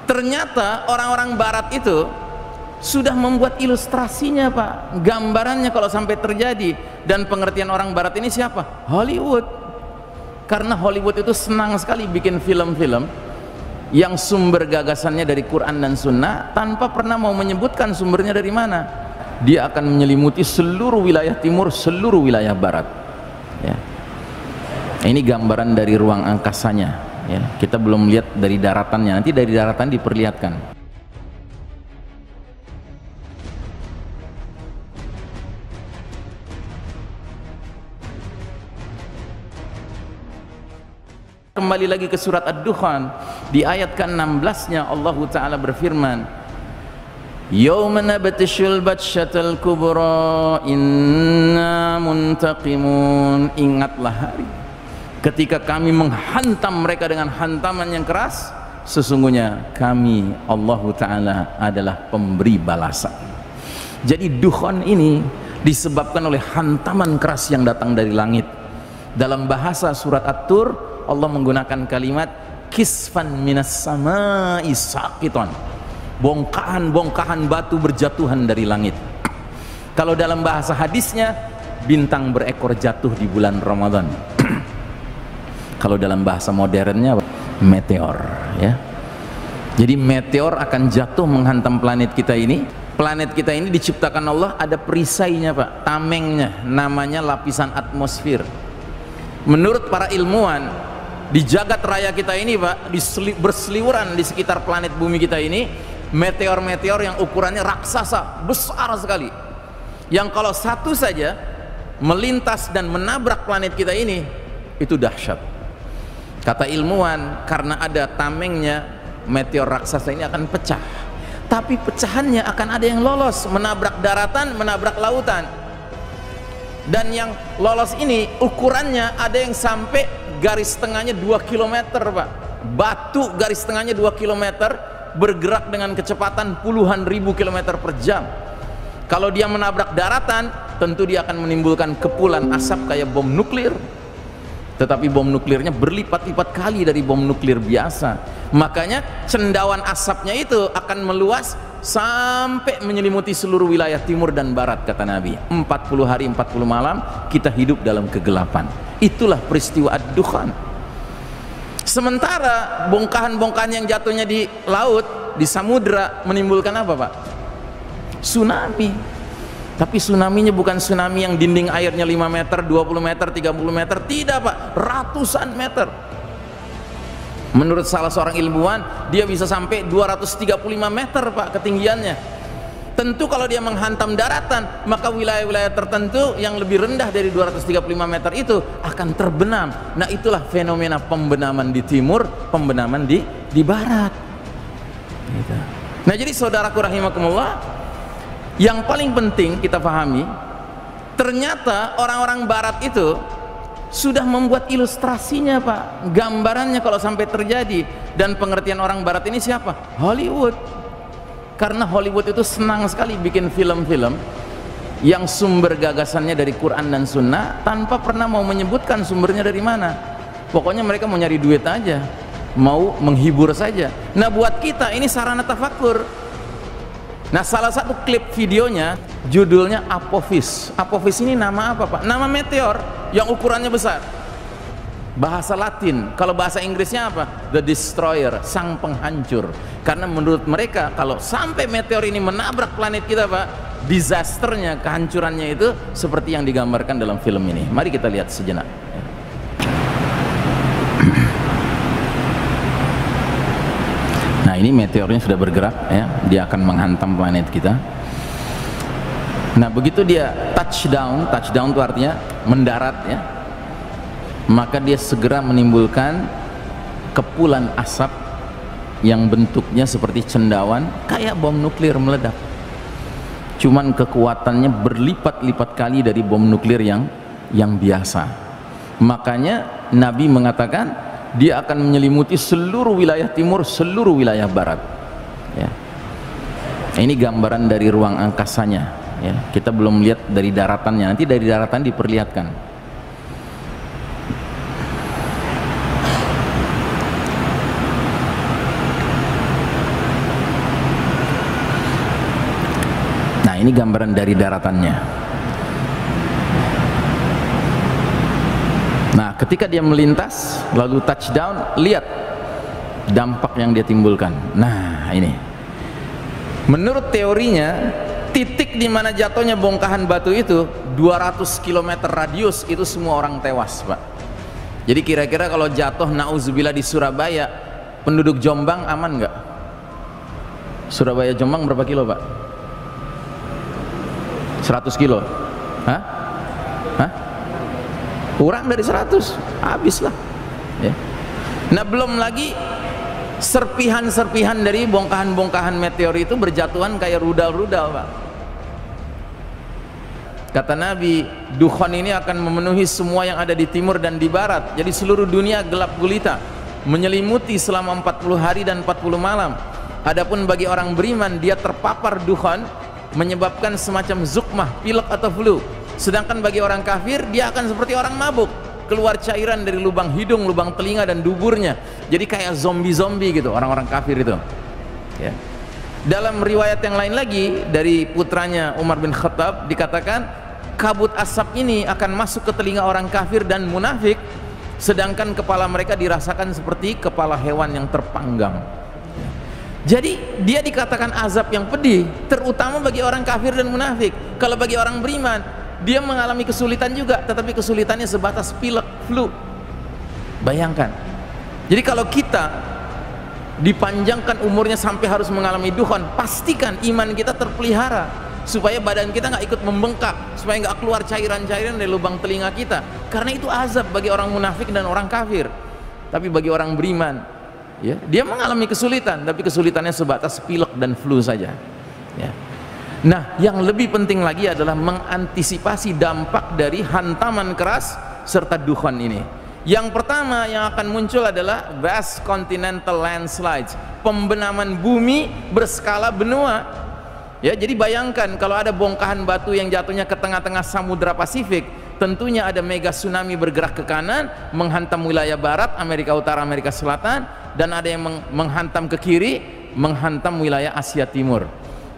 Ternyata orang-orang barat itu sudah membuat ilustrasinya Pak, gambarannya kalau sampai terjadi. Dan pengertian orang barat ini siapa? Hollywood. Karena Hollywood itu senang sekali bikin film-film yang sumber gagasannya dari Quran dan Sunnah tanpa pernah mau menyebutkan sumbernya dari mana. Dia akan menyelimuti seluruh wilayah timur, seluruh wilayah barat ya. Ini gambaran dari ruang angkasanya ya. Kita belum lihat dari daratannya, nanti dari daratan diperlihatkan. Kembali lagi ke surat Ad-Dukhan, di ayat ke-16-nya Allah Ta'ala berfirman, Yawma nabtishul batshatal kubra inna muntaqimun. Ingatlah hari ketika kami menghantam mereka dengan hantaman yang keras, sesungguhnya kami Allah Ta'ala adalah pemberi balasan. Jadi Dukhan ini disebabkan oleh hantaman keras yang datang dari langit. Dalam bahasa surat At-Tur Allah menggunakan kalimat kisfan minas sama'i saqiton, bongkahan-bongkahan batu berjatuhan dari langit. Kalau dalam bahasa hadisnya, bintang berekor jatuh di bulan Ramadan. Kalau dalam bahasa modernnya, meteor ya. Jadi meteor akan jatuh menghantam planet kita ini. Planet kita ini diciptakan Allah ada perisainya Pak, tamengnya, namanya lapisan atmosfer. Menurut para ilmuwan, di jagat raya kita ini Pak, berseliweran di sekitar planet bumi kita ini meteor-meteor yang ukurannya raksasa, besar sekali, yang kalau satu saja melintas dan menabrak planet kita ini, itu dahsyat. Kata ilmuwan, karena ada tamengnya, meteor raksasa ini akan pecah, tapi pecahannya akan ada yang lolos, menabrak daratan, menabrak lautan. Dan yang lolos ini ukurannya ada yang sampai garis tengahnya 2 km Pak. Batu garis tengahnya 2 km, bergerak dengan kecepatan puluhan ribu kilometer per jam. Kalau dia menabrak daratan, tentu dia akan menimbulkan kepulan asap kayak bom nuklir. Tetapi bom nuklirnya berlipat-lipat kali dari bom nuklir biasa. Makanya cendawan asapnya itu akan meluas sampai menyelimuti seluruh wilayah timur dan barat, kata Nabi. 40 hari 40 malam kita hidup dalam kegelapan. Itulah peristiwa Ad-Dukhan. Sementara bongkahan-bongkahan yang jatuhnya di laut, di samudra, menimbulkan apa Pak? Tsunami. Tapi tsunaminya bukan tsunami yang dinding airnya 5 meter, 20 meter, 30 meter, tidak Pak, ratusan meter. Menurut salah seorang ilmuwan, dia bisa sampai 235 meter Pak ketinggiannya. Tentu kalau dia menghantam daratan, maka wilayah-wilayah tertentu yang lebih rendah dari 235 meter itu akan terbenam. Nah itulah fenomena pembenaman di timur, pembenaman di barat gitu. Nah jadi saudaraku rahimakumullah, yang paling penting kita pahami, ternyata orang-orang barat itu sudah membuat ilustrasinya Pak, gambarannya kalau sampai terjadi. Dan pengertian orang barat ini siapa? Hollywood. Karena Hollywood itu senang sekali bikin film-film yang sumber gagasannya dari Quran dan Sunnah tanpa pernah mau menyebutkan sumbernya dari mana. Pokoknya mereka mau nyari duit aja, mau menghibur saja. Nah buat kita ini sarana tafakur. Nah salah satu klip videonya judulnya Apophis. Apophis ini nama apa Pak? Nama meteor yang ukurannya besar. Bahasa Latin, kalau bahasa Inggrisnya apa? The Destroyer, sang penghancur. Karena menurut mereka kalau sampai meteor ini menabrak planet kita Pak, disasternya, kehancurannya itu seperti yang digambarkan dalam film ini. Mari kita lihat sejenak. Nah ini meteornya sudah bergerak ya, dia akan menghantam planet kita. Nah begitu dia touchdown itu artinya mendarat ya, maka dia segera menimbulkan kepulan asap yang bentuknya seperti cendawan kayak bom nuklir meledak. Cuman kekuatannya berlipat-lipat kali dari bom nuklir yang biasa. Makanya Nabi mengatakan dia akan menyelimuti seluruh wilayah timur, seluruh wilayah barat ya. Ini gambaran dari ruang angkasanya ya. Kita belum lihat dari daratannya, nanti dari daratan diperlihatkan. Nah, ini gambaran dari daratannya. Nah, ketika dia melintas lalu touchdown, lihat dampak yang dia timbulkan. Nah, ini menurut teorinya, titik di mana jatuhnya bongkahan batu itu 200 km radius, itu semua orang tewas, Pak. Jadi kira-kira kalau jatuh nauzubillah di Surabaya, penduduk Jombang aman nggak? Surabaya Jombang berapa kilo, Pak? 100 kilo? Hah? Hah? Kurang dari 100, habislah ya. Nah, belum lagi serpihan-serpihan dari bongkahan-bongkahan meteor itu berjatuhan kayak rudal-rudal, Pak. Kata Nabi, dukhan ini akan memenuhi semua yang ada di timur dan di barat. Jadi seluruh dunia gelap gulita, menyelimuti selama 40 hari dan 40 malam. Adapun bagi orang beriman, dia terpapar dukhan menyebabkan semacam zukmah, pilek atau flu. Sedangkan bagi orang kafir, dia akan seperti orang mabuk, keluar cairan dari lubang hidung, lubang telinga dan duburnya. Jadi kayak zombie-zombie gitu orang-orang kafir itu ya. Dalam riwayat yang lain lagi dari putranya Umar bin Khattab dikatakan, kabut asap ini akan masuk ke telinga orang kafir dan munafik, sedangkan kepala mereka dirasakan seperti kepala hewan yang terpanggang. Jadi dia dikatakan azab yang pedih, terutama bagi orang kafir dan munafik. Kalau bagi orang beriman, dia mengalami kesulitan juga, tetapi kesulitannya sebatas pilek, flu. Bayangkan. Jadi kalau kita dipanjangkan umurnya sampai harus mengalami dukhan, pastikan iman kita terpelihara supaya badan kita nggak ikut membengkak, supaya nggak keluar cairan-cairan dari lubang telinga kita, karena itu azab bagi orang munafik dan orang kafir. Tapi bagi orang beriman ya, dia mengalami kesulitan, tapi kesulitannya sebatas pilek dan flu saja ya. Nah, yang lebih penting lagi adalah mengantisipasi dampak dari hantaman keras serta dukhan ini. Yang pertama yang akan muncul adalah vast continental landslides, pembenaman bumi berskala benua. Ya, jadi bayangkan kalau ada bongkahan batu yang jatuhnya ke tengah-tengah Samudra Pasifik, tentunya ada mega tsunami bergerak ke kanan, menghantam wilayah barat, Amerika Utara, Amerika Selatan, dan ada yang menghantam ke kiri, menghantam wilayah Asia Timur.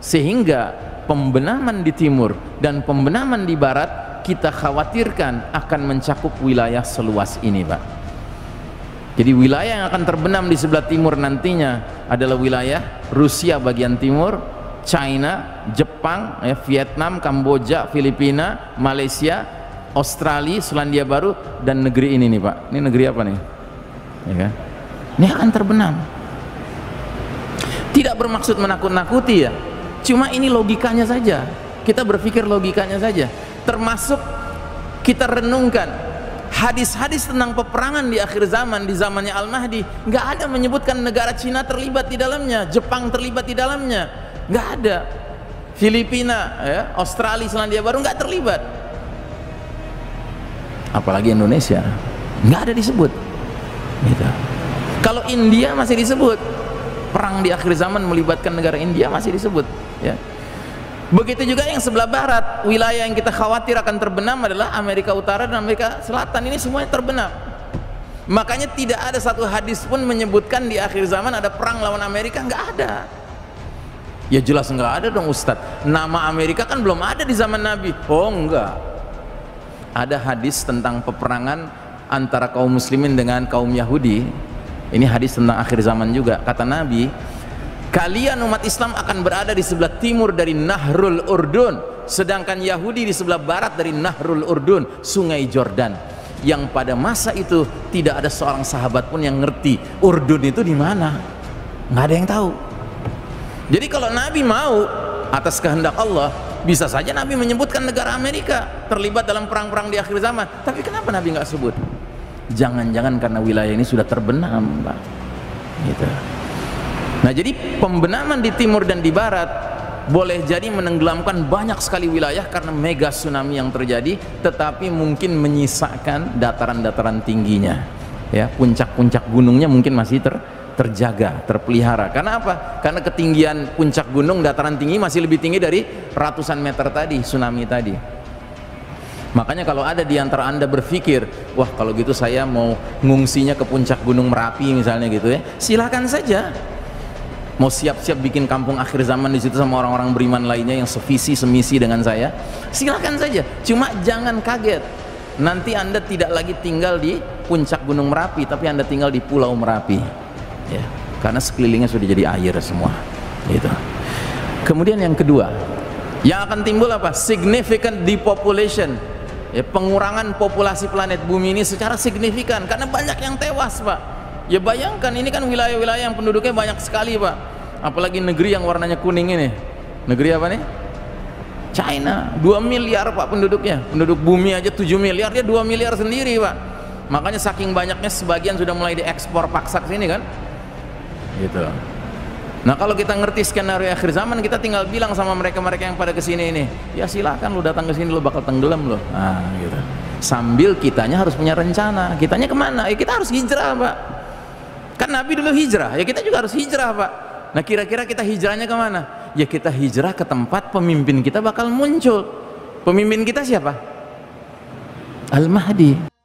Sehingga pembenaman di timur dan pembenaman di barat kita khawatirkan akan mencakup wilayah seluas ini, Pak. Jadi wilayah yang akan terbenam di sebelah timur nantinya adalah wilayah Rusia bagian timur, China, Jepang, ya, Vietnam, Kamboja, Filipina, Malaysia, Australia, Selandia Baru, dan negeri ini nih, Pak. Ini negeri apa nih? Ya kan? Ini akan terbenam. Tidak bermaksud menakut-nakuti ya, cuma ini logikanya saja. Kita berpikir logikanya saja. Termasuk kita renungkan hadis-hadis tentang peperangan di akhir zaman, di zamannya Al-Mahdi, nggak ada menyebutkan negara Cina terlibat di dalamnya, Jepang terlibat di dalamnya, nggak ada. Filipina, ya, Australia, Selandia Baru nggak terlibat. Apalagi Indonesia, nggak ada disebut. Gitu. Kalau India masih disebut, perang di akhir zaman melibatkan negara India masih disebut. Ya. Begitu juga yang sebelah barat, wilayah yang kita khawatir akan terbenam adalah Amerika Utara dan Amerika Selatan. Ini semuanya terbenam. Makanya tidak ada satu hadis pun menyebutkan di akhir zaman ada perang lawan Amerika, nggak ada. Ya jelas nggak ada dong Ustadz. Nama Amerika kan belum ada di zaman Nabi. Oh enggak. Ada hadis tentang peperangan antara kaum muslimin dengan kaum Yahudi. Ini hadis tentang akhir zaman juga. Kata Nabi, kalian umat Islam akan berada di sebelah timur dari Nahrul Urdun, sedangkan Yahudi di sebelah barat dari Nahrul Urdun, sungai Jordan. Yang pada masa itu tidak ada seorang sahabat pun yang ngerti Urdun itu di mana. Nggak ada yang tahu. Jadi kalau Nabi mau atas kehendak Allah, bisa saja Nabi menyebutkan negara Amerika terlibat dalam perang-perang di akhir zaman. Tapi kenapa Nabi nggak sebut? Jangan-jangan karena wilayah ini sudah terbenam, Pak. Gitu. Nah, jadi pembenaman di timur dan di barat boleh jadi menenggelamkan banyak sekali wilayah karena mega tsunami yang terjadi, tetapi mungkin menyisakan dataran-dataran tingginya. Ya, puncak-puncak gunungnya mungkin masih terjaga, terpelihara. Karena apa? Karena ketinggian puncak gunung, dataran tinggi masih lebih tinggi dari ratusan meter tadi, tsunami tadi. Makanya kalau ada di antara Anda berpikir, wah kalau gitu saya mau ngungsinya ke puncak gunung Merapi misalnya gitu ya, silakan saja. mau siap-siap bikin kampung akhir zaman di situ sama orang-orang beriman lainnya yang sevisi semisi dengan saya, silakan saja. Cuma jangan kaget, nanti Anda tidak lagi tinggal di puncak Gunung Merapi, tapi Anda tinggal di Pulau Merapi, ya, karena sekelilingnya sudah jadi air semua, gitu. Kemudian yang kedua, yang akan timbul apa? Significant depopulation, ya, pengurangan populasi planet bumi ini secara signifikan karena banyak yang tewas, Pak. Ya bayangkan, ini kan wilayah-wilayah yang penduduknya banyak sekali, Pak. Apalagi negeri yang warnanya kuning ini. Negeri apa nih? China. 2 miliar, Pak, penduduknya. Penduduk bumi aja 7 miliar, dia 2 miliar sendiri, Pak. Makanya saking banyaknya sebagian sudah mulai diekspor paksa ke sini kan. Gitu. Nah, kalau kita ngerti skenario akhir zaman, kita tinggal bilang sama mereka-mereka yang pada kesini ini, ya silakan lu datang ke sini, lu bakal tenggelam lo. Nah, gitu. Sambil kitanya harus punya rencana. Kitanya kemana? Ya kita harus hijrah, Pak. Kan Nabi dulu hijrah, ya kita juga harus hijrah, Pak. Nah, kira-kira kita hijrahnya kemana? Ya kita hijrah ke tempat pemimpin kita bakal muncul. Pemimpin kita siapa? Al-Mahdi.